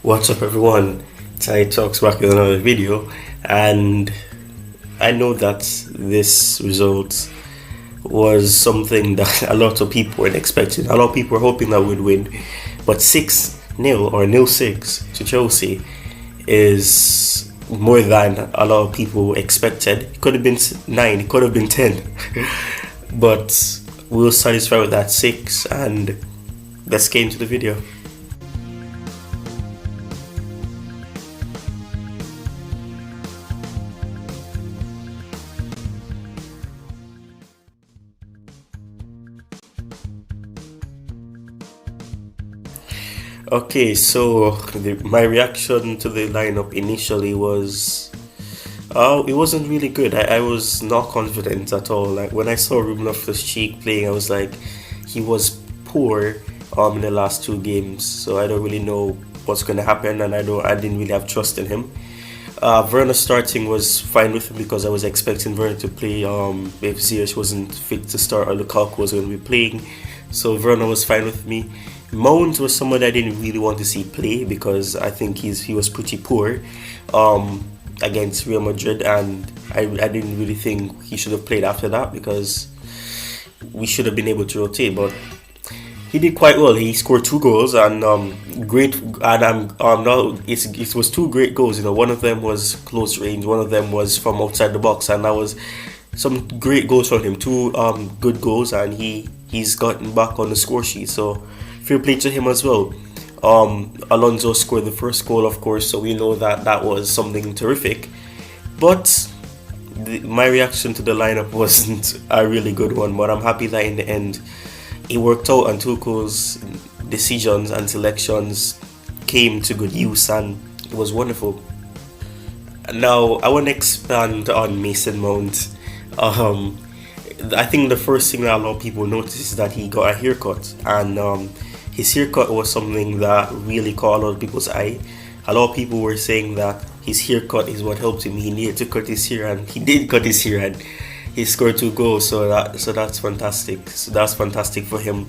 What's up, everyone? Tytalkz back with another video, and I know that this result was something that a lot of people weren't expecting. A lot of people were hoping that we'd win, but 6-0 or 0-6 to Chelsea is more than a lot of people expected. It could have been 9, it could have been 10, but we were satisfied with that 6, and let's get into the video. Okay, so my reaction to the lineup initially was, it wasn't really good. I was not confident at all. Like when I saw Ruben Loftus-Cheek playing, I was like, he was poor in the last 2 games, so I don't really know what's going to happen, and I didn't really have trust in him. Werner starting was fine with him because I was expecting Werner to play if Ziyech wasn't fit to start or Lukaku was going to be playing, so Werner was fine with me. Mount was someone I didn't really want to see play because I think he was pretty poor against Real Madrid, and I didn't really think he should have played after that because we should have been able to rotate, but he did quite well. He scored 2 goals and great, and it was 2 great goals. One of them was close range, one of them was from outside the box, and that was some great goals from him. 2 good goals, and he's gotten back on the score sheet, so fair play to him as well. Alonso scored the first goal, of course, so we know that was something terrific. But my reaction to the lineup wasn't a really good one, but I'm happy that in the end it worked out and Tuchel's decisions and selections came to good use, and it was wonderful. Now, I want to expand on Mason Mount. I think the first thing that a lot of people noticed is that he got a haircut, and his haircut was something that really caught a lot of people's eye. A lot of people were saying that his haircut is what helped him. He needed to cut his hair, and he did cut his hair, and he scored 2 goals. So that's fantastic. So that's fantastic for him.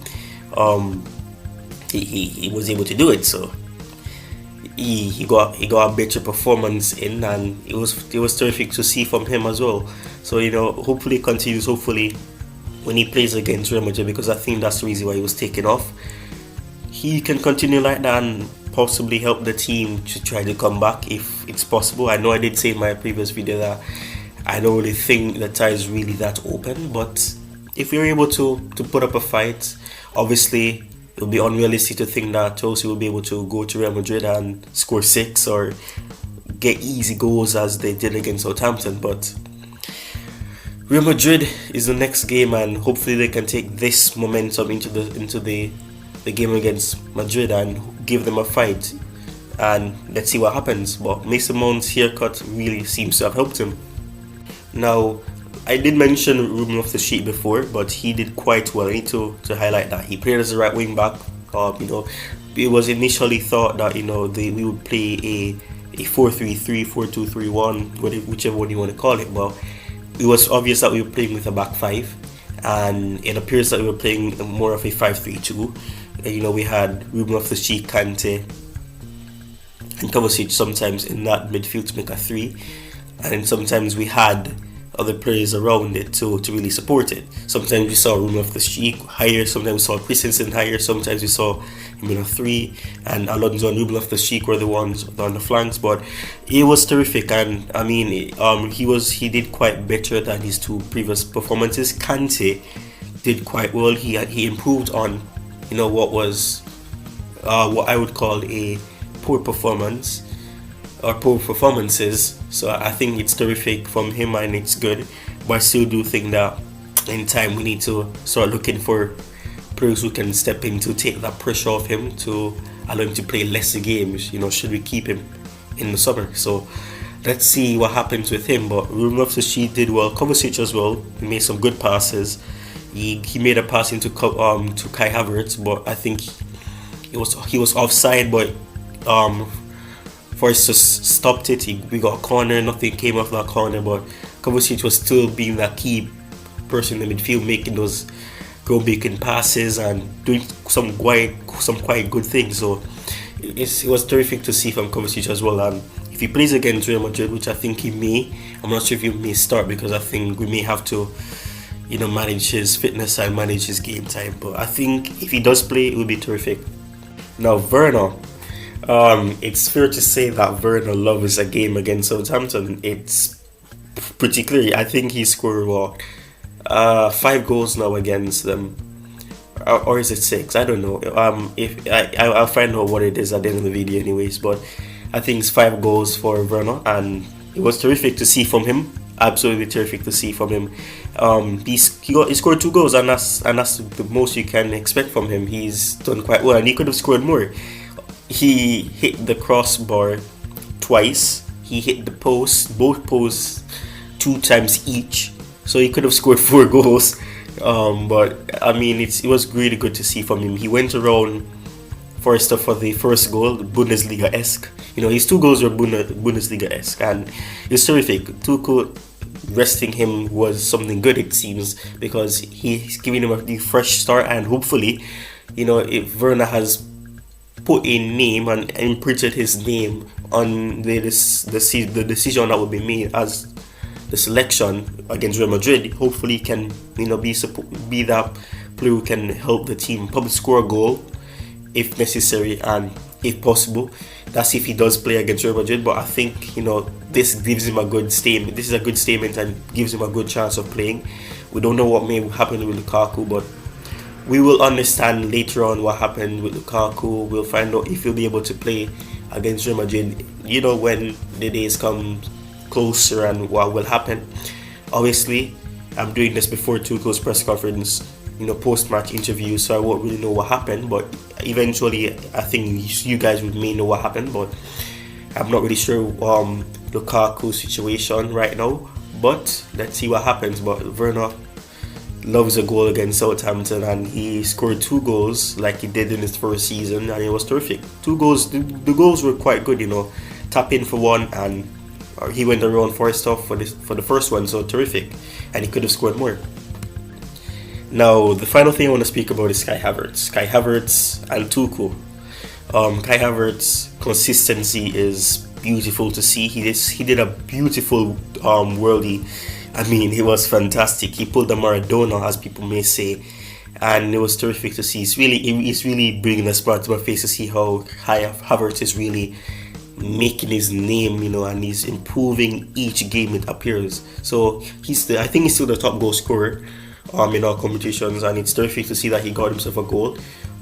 He was able to do it. So he got a better performance in, and it was terrific to see from him as well. So hopefully it continues. Hopefully when he plays against Real Madrid, because I think that's the reason why he was taken off, he can continue like that and possibly help the team to try to come back if it's possible. I know I did say in my previous video that I don't really think the tie is really that open, but if we're able to put up a fight, obviously it will be unrealistic to think that Chelsea will be able to go to Real Madrid and score 6 or get easy goals as they did against Southampton. But Real Madrid is the next game, and hopefully they can take this momentum into the game against Madrid and give them a fight, and let's see what happens. But Mason Mount's haircut really seems to have helped him. Now, I did mention Ruben Loftus-Cheek before, but he did quite well. I need to highlight that he played as a right wing back. It was initially thought that we would play a 4-3-3, 4-2-3-1, whichever one you want to call it. But it was obvious that we were playing with a back 5, and it appears that we were playing more of a 5-3-2. We had Ruben Loftus-Cheek, Kante, and Kovacic sometimes in that midfield to make a 3, and sometimes we had other players around it to really support it. Sometimes we saw Ruben Loftus-Cheek higher, sometimes we saw Christensen higher, sometimes we saw him in a 3, and Alonso and Ruben Loftus-Cheek were the ones on the flanks. But it was terrific, and I mean, he did quite better than his 2 previous performances. Kante did quite well. He improved on what was what I would call a poor performance or poor performances. So I think it's terrific from him, and it's good. But I still do think that in time we need to start looking for players who can step in to take that pressure off him, to allow him to play lesser games. Should we keep him in the summer? So let's see what happens with him. But Ruben Loftus-Cheek did well. Kovacic as well. He made some good passes. He made a pass into Kai Havertz, but I think he was offside. But Forrest just stopped it. We got a corner. Nothing came off that corner, but Kovacic was still being that key person in the midfield, making those goal-making passes and doing some quite good things. So it was terrific to see from Kovacic as well. And if he plays against Real Madrid, which I think he may, I'm not sure if he may start, because I think we may have to, manage his fitness and manage his game time. But I think if he does play, it will be terrific. Now, Werner. It's fair to say that Werner loves a game against Southampton. It's pretty clear. I think he scored 5 goals now against them, or is it 6? I don't know. If I'll find out what it is at the end of the video, anyways. But I think it's 5 goals for Werner, and it was terrific to see from him. Absolutely terrific to see from him. He scored 2 goals, and that's the most you can expect from him. He's done quite well, and he could have scored more. He hit the crossbar twice. He hit the post, both posts, 2 times each. So he could have scored 4 goals. But I mean, it was really good to see from him. He went around Forster for the first goal, Bundesliga-esque. His 2 goals were Bundesliga-esque, and it's terrific. Tuchel resting him was something good, it seems, because he's giving him a fresh start, and hopefully, if Werner has put a name and imprinted his name on the decision that will be made as the selection against Real Madrid, hopefully can be that player who can help the team probably score a goal if necessary and if possible. That's if he does play against Real Madrid. But I think this gives him a good statement. This is a good statement and gives him a good chance of playing. We don't know what may happen with Lukaku, but we will understand later on what happened with Lukaku. We'll find out if he'll be able to play against Real Madrid, when the days come closer and what will happen. Obviously, I'm doing this before Tuchel's press conference, post-match interview, so I won't really know what happened. But eventually, I think you guys may know what happened. But I'm not really sure Lukaku's situation right now. But let's see what happens. But Werner loves a goal against Southampton, and he scored 2 goals like he did in his first season, and it was terrific. 2 goals, the goals were quite good, tap in for 1, and he went around for stuff for the first one, so terrific, and he could have scored more. Now, the final thing I want to speak about is Kai Havertz and Tuchel. Kai Havertz consistency is beautiful to see. He did a beautiful worldie. I mean, he was fantastic. He pulled the Maradona, as people may say, and it was terrific to see. It's really bringing a smile to my face to see how Havertz is really making his name, and he's improving each game it appears. So I think he's still the top goal scorer in our competitions, and it's terrific to see that he got himself a goal.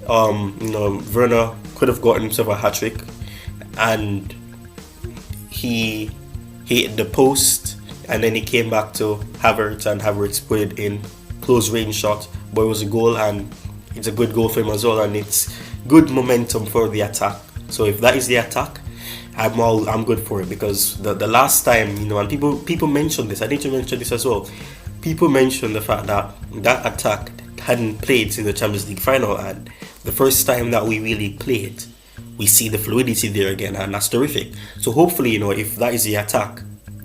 Werner could have gotten himself a hat-trick, and he hit the post, and then he came back to Havertz, and Havertz put it in, close range shot, but it was a goal, and it's a good goal for him as well, and it's good momentum for the attack. So if that is the attack, I'm good for it, because the last time, and people mentioned this, I need to mention this as well. People mentioned the fact that attack hadn't played in the Champions League final, and the first time that we really played, we see the fluidity there again, and that's terrific. So hopefully, if that is the attack,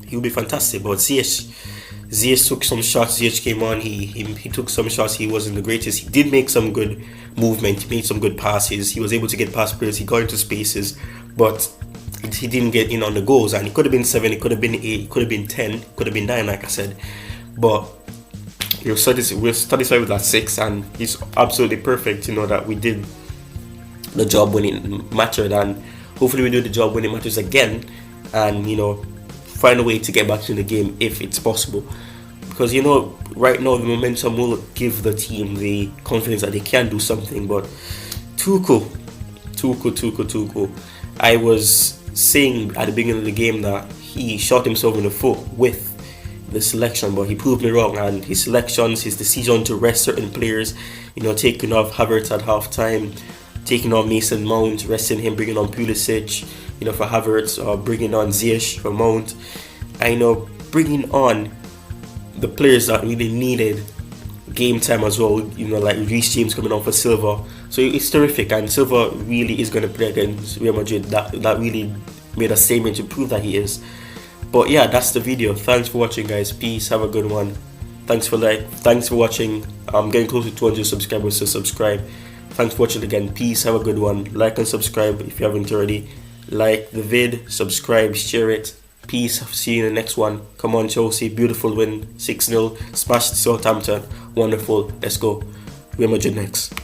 he'll be fantastic. But Ziyech took some shots. Ziyech came on. He took some shots. He wasn't the greatest. He did make some good movement. He made some good passes. He was able to get past players. He got into spaces, but he didn't get in on the goals. And it could have been 7. It could have been 8. It could have been 10. It could have been 9, like I said. But we're satisfied with that 6, and it's absolutely perfect. That we did the job when it mattered, and hopefully we do the job when it matters again, and find a way to get back in the game if it's possible, because right now the momentum will give the team the confidence that they can do something. But Tuchel, I was saying at the beginning of the game that he shot himself in the foot with the selection, but he proved me wrong, and his selections, his decision to rest certain players, taking off Havertz at half time, taking on Mason Mount, resting him, bringing on Pulisic, for Havertz, or bringing on Ziyech for Mount. I bringing on the players that really needed game time as well, like Reece James coming on for Silva. So it's terrific, and Silva really is going to play against Real Madrid. That really made a statement to prove that he is. But yeah, that's the video. Thanks for watching, guys. Peace. Have a good one. Thanks for watching. I'm getting close to 200 subscribers, so subscribe. Thanks for watching again. Peace. Have a good one. Like and subscribe if you haven't already. Like the vid, subscribe, share it. Peace. See you in the next one. Come on, Chelsea. Beautiful win. 6-0. Smashed Southampton. Wonderful. Let's go. Real Madrid next.